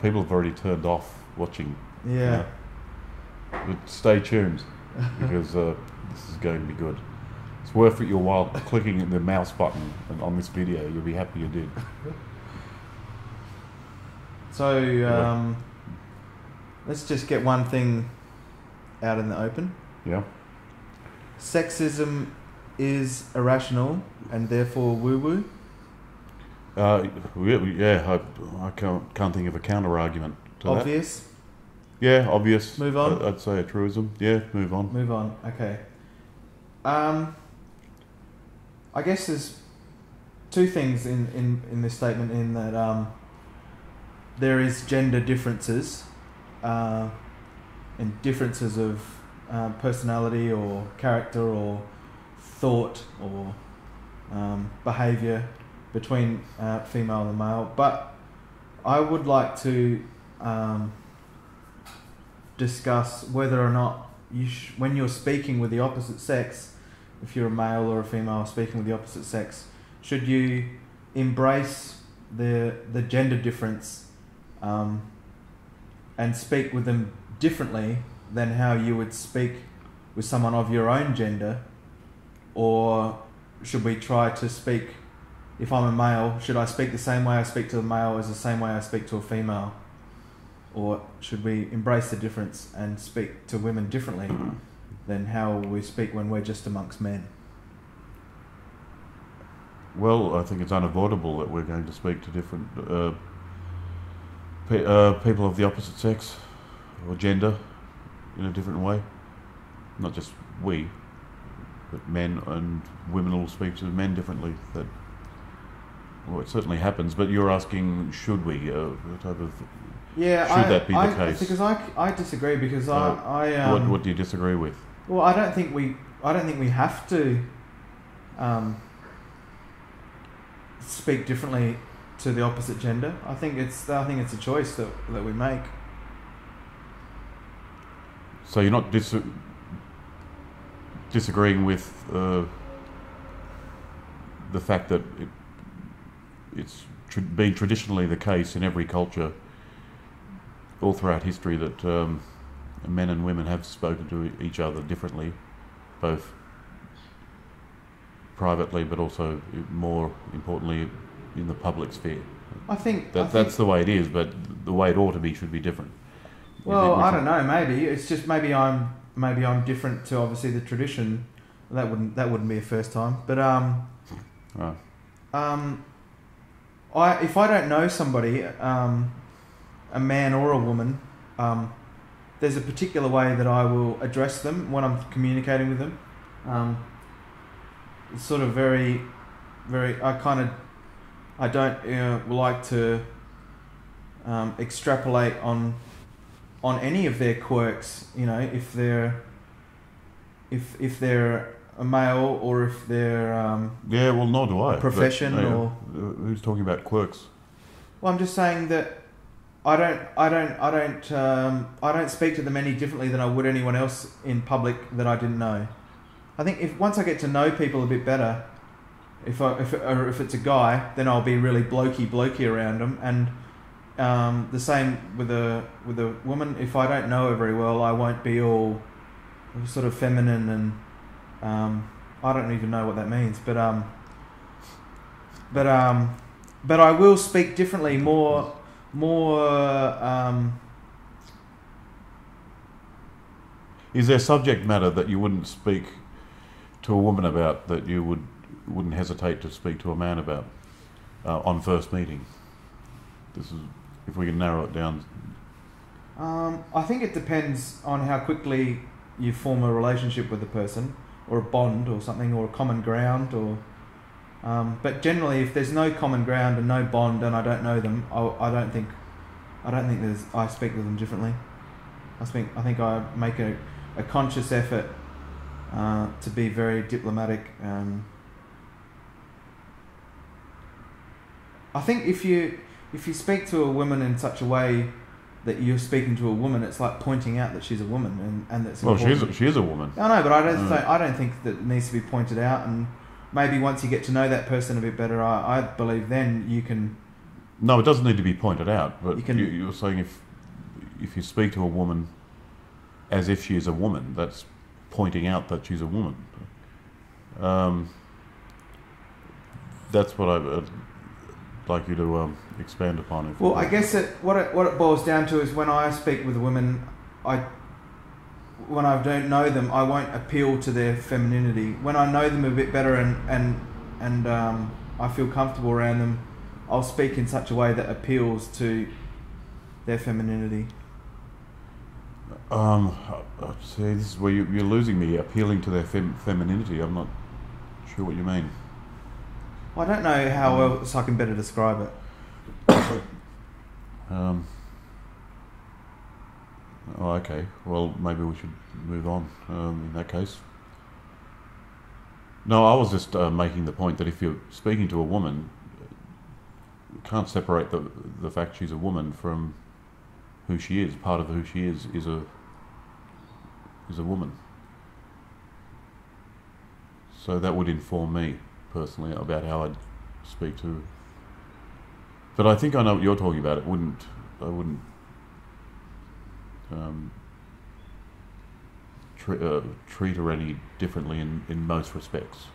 people have already turned off watching. Yeah. But stay tuned, because this is going to be good. It's worth it your while clicking the mouse button on this video. You'll be happy you did. So, let's just get one thing out in the open. Yeah. Sexism is irrational and therefore woo-woo. Yeah, I can't think of a counter argument to that. Obvious. Yeah, obvious. Move on. I'd say a truism. Yeah, move on. Move on. Okay. I guess there's two things in this statement, in that there is gender differences, and differences of personality or character or thought or behaviour between female and male. But I would like to discuss whether or not when you're speaking with the opposite sex, if you're a male or a female speaking with the opposite sex, should you embrace the gender difference and speak with them differently than how you would speak with someone of your own gender? Or should we try to speak, if I'm a male, should I speak the same way I speak to a male as the same way I speak to a female? Or should we embrace the difference and speak to women differently than how we speak when we're just amongst men? Well, I think it's unavoidable that we're going to speak to different people of the opposite sex or gender in a different way. Not just we, but men and women will speak to men differently. Well, it certainly happens, but you're asking, should we? Type of, should that be the case? Because I disagree, because what do you disagree with? Well, I don't think we have to speak differently to the opposite gender. I think it's a choice that we make. So you're not disagreeing with the fact that it's been traditionally the case in every culture all throughout history that men and women have spoken to each other differently, both privately but also, more importantly, in the public sphere. I think that's the way it is, but the way it ought to be should be different. Well, I don't know. Maybe it's just maybe I'm different to obviously the tradition. That wouldn't be a first time. But if I don't know somebody, a man or a woman, there's a particular way that I will address them when I'm communicating with them. It's sort of very, very. I don't like to extrapolate on any of their quirks. You know, if they're a male or if they're yeah, well, nor do I. A profession, but, or who's talking about quirks? Well, I'm just saying that I don't speak to them any differently than I would anyone else in public that I didn't know. I think once I get to know people a bit better, if it's a guy, then I'll be really blokey around them, and the same with a woman. If I don't know her very well, I won't be all sort of feminine, and I don't even know what that means. But I will speak differently, more. Is there subject matter that you wouldn't speak to a woman about that you wouldn't hesitate to speak to a man about on first meeting? This is, if we can narrow it down. I think it depends on how quickly you form a relationship with the person, or a bond, or something, or a common ground, or. But generally, if there's no common ground and no bond, and I don't know them, I don't think I speak to them differently. I think I make a conscious effort to be very diplomatic. I think if you speak to a woman in such a way that you're speaking to a woman, it's like pointing out that she's a woman, and that's important. Well, she is a woman. I know, but I don't think that it needs to be pointed out. And maybe once you get to know that person a bit better, I believe then you can No, it doesn't need to be pointed out. But You can- you're saying if you speak to a woman as if she is a woman, that's pointing out that she's a woman. That's what I'd like you to expand upon. Well, I guess what it boils down to is when I speak with women, when I don't know them, I won't appeal to their femininity. When I know them a bit better and I feel comfortable around them, I'll speak in such a way that appeals to their femininity. See, this is where you're losing me. Appealing to their femininity. I'm not sure what you mean. Well, I don't know how else I can better describe it. Oh, okay. Well, maybe we should move on in that case. No, I was just making the point that if you're speaking to a woman, you can't separate the fact she's a woman from who she is. Part of who she is a woman. So that would inform me personally about how I'd speak to her. But I think I know what you're talking about. I wouldn't treat her any differently in most respects.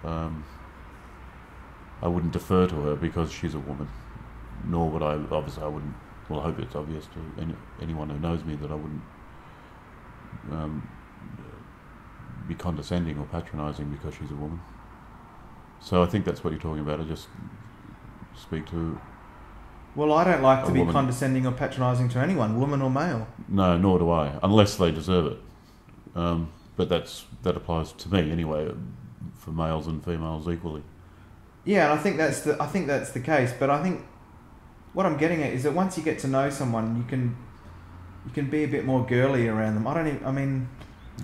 I wouldn't defer to her because she's a woman, nor would I, obviously I wouldn't, well I hope it's obvious to anyone who knows me that I wouldn't be condescending or patronising because she's a woman. So I think that's what you're talking about. I just speak to... Well, I don't like to be woman. condescending or patronising to anyone, woman or male. No, nor do I, unless they deserve it. But that applies to me anyway, for males and females equally. Yeah, and I think that's the case. But I think what I'm getting at is that once you get to know someone, you can be a bit more girly around them. I mean,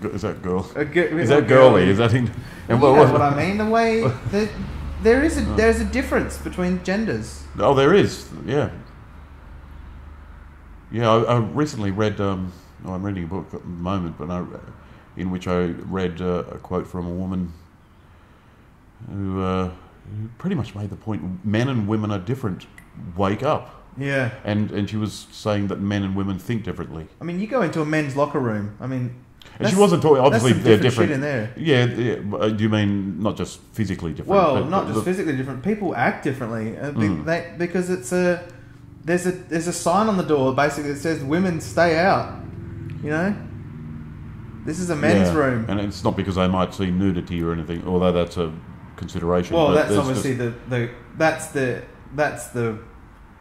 is that girl? Is that girly? Is that in? And you know what I mean? The way there's a difference between genders. Oh, there is. Yeah. Yeah, I recently read. I'm reading a book at the moment, but in which I read a quote from a woman who pretty much made the point: men and women are different. Wake up. Yeah. And she was saying that men and women think differently. I mean, you go into a men's locker room. I mean. And she wasn't talking. Obviously, they're different. Shit in there. Yeah. Do you mean not just physically different? Well, not just physically different. People act differently because there's a sign on the door basically that says "Women stay out." You know, this is a men's room, and it's not because they might see nudity or anything, although that's a consideration. Well, that's obviously that's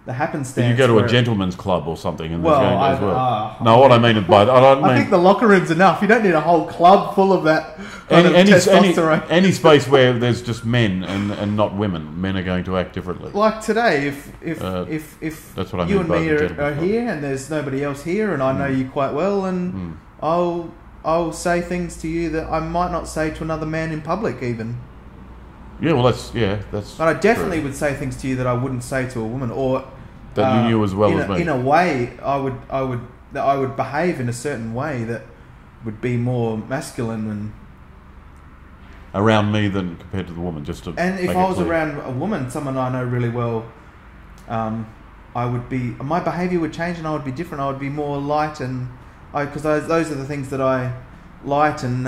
the happenstance. You go to a gentleman's club or something, and well, there's going as well. No, what I mean by I think the locker room's enough. You don't need a whole club full of that kind of testosterone. Any space where there's just men and not women. Men are going to act differently. Like today, if that's what I you mean and by me the are gentleman's club. here and there's nobody else here, and I know you quite well, and I'll say things to you that I might not say to another man in public, even. Yeah, well, that's. But I definitely would say things to you that I wouldn't say to a woman, or that you knew as well as me. In a way, I would behave in a certain way that would be more masculine and around me than compared to the woman. Just to and if I was around a woman, someone I know really well, I would be my behaviour would change and I would be different. I would be more light and because those are the things that I light and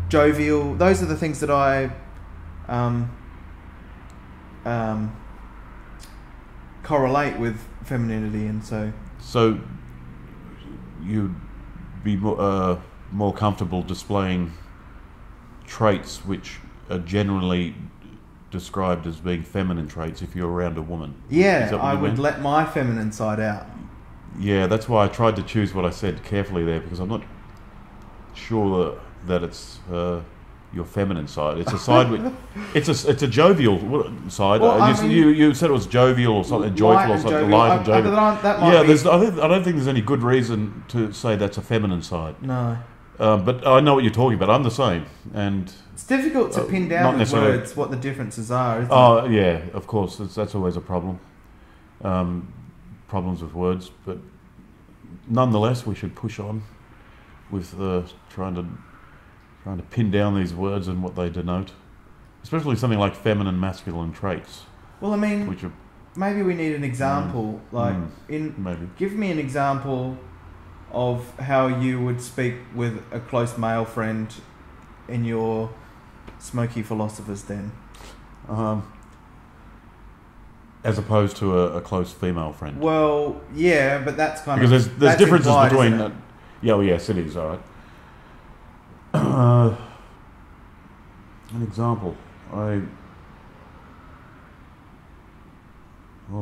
jovial. Those are the things that I correlate with femininity, and so you'd be more comfortable displaying traits which are generally described as being feminine traits if you're around a woman. Yeah, I would let my feminine side out. Yeah, that's why I tried to choose what I said carefully there, because I'm not sure that it's your feminine side. It's a side which it's a jovial side. Well, you said it was jovial or something, joyful or something, light and jovial. I don't think there's any good reason to say that's a feminine side. No. But I know what you're talking about. I'm the same, and it's difficult to pin down with words what the differences are. Isn't it? Yeah, of course. That's always a problem. Problems with words, but nonetheless, we should push on with trying to pin down these words and what they denote. especially something like feminine, masculine traits, Well, I mean, which are maybe we need an example. maybe. Give me an example of how you would speak with a close male friend in your smoky philosopher's den. As opposed to a close female friend. Well, yeah, but that's kind because of... there's differences implied, between... isn't it? Yeah, well, yes, it is, all right. An example. Well,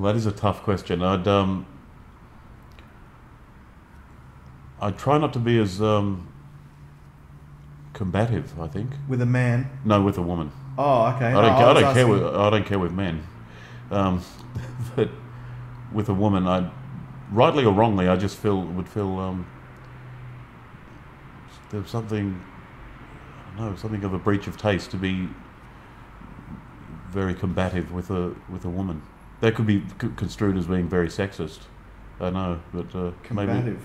that is a tough question. I'd try not to be as combative, I think. With a man? No, with a woman. Oh, okay. I don't care with men. But with a woman, rightly or wrongly, I just would feel there's something, I don't know, something of a breach of taste to be very combative with a woman. That could be construed as being very sexist. I know, but combative. Maybe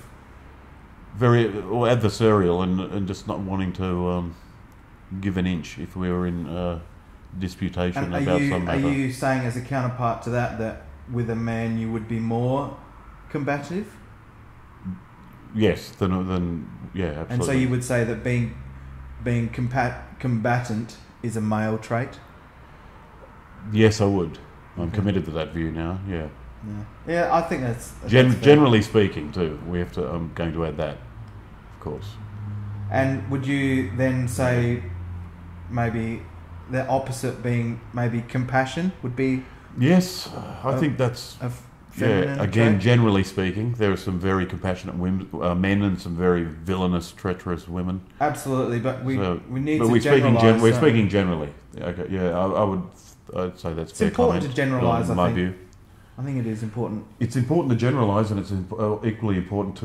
very or adversarial, and just not wanting to give an inch if we were in disputation and about some matter. Are you saying as a counterpart to that with a man you would be more combative? Yes, yeah, absolutely. And so you would say that being combatant is a male trait? Yes, I would. I'm committed to that view now. Yeah. Yeah, I think that's generally speaking too. We have to. I'm going to add that, of course. And would you then say maybe the opposite being maybe compassion would be? Yes, I think that's. Again, trait? generally speaking, there are some very compassionate men and some very villainous, treacherous women. Absolutely, but we need but to generalise. We're speaking generally. Okay, yeah, I'd say that's fair comment. It's important to generalise, in my view. I think it is important. It's important to generalise, and it's equally important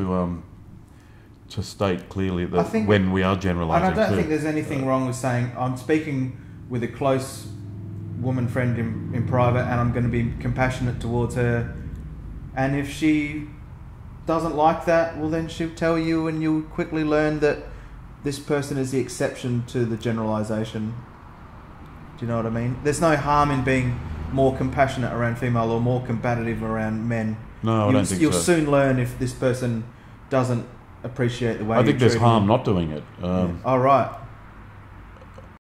to state clearly that when we are generalising. And I don't think there's anything wrong with saying I'm speaking with a close woman friend in private, and I'm going to be compassionate towards her. And if she doesn't like that, well, then she'll tell you, and you'll quickly learn that this person is the exception to the generalisation. Do you know what I mean? There's no harm in being more compassionate around female or more combative around men. No, I don't think so. You'll soon learn if this person doesn't appreciate the way. I think there's harm not doing it. Oh, right.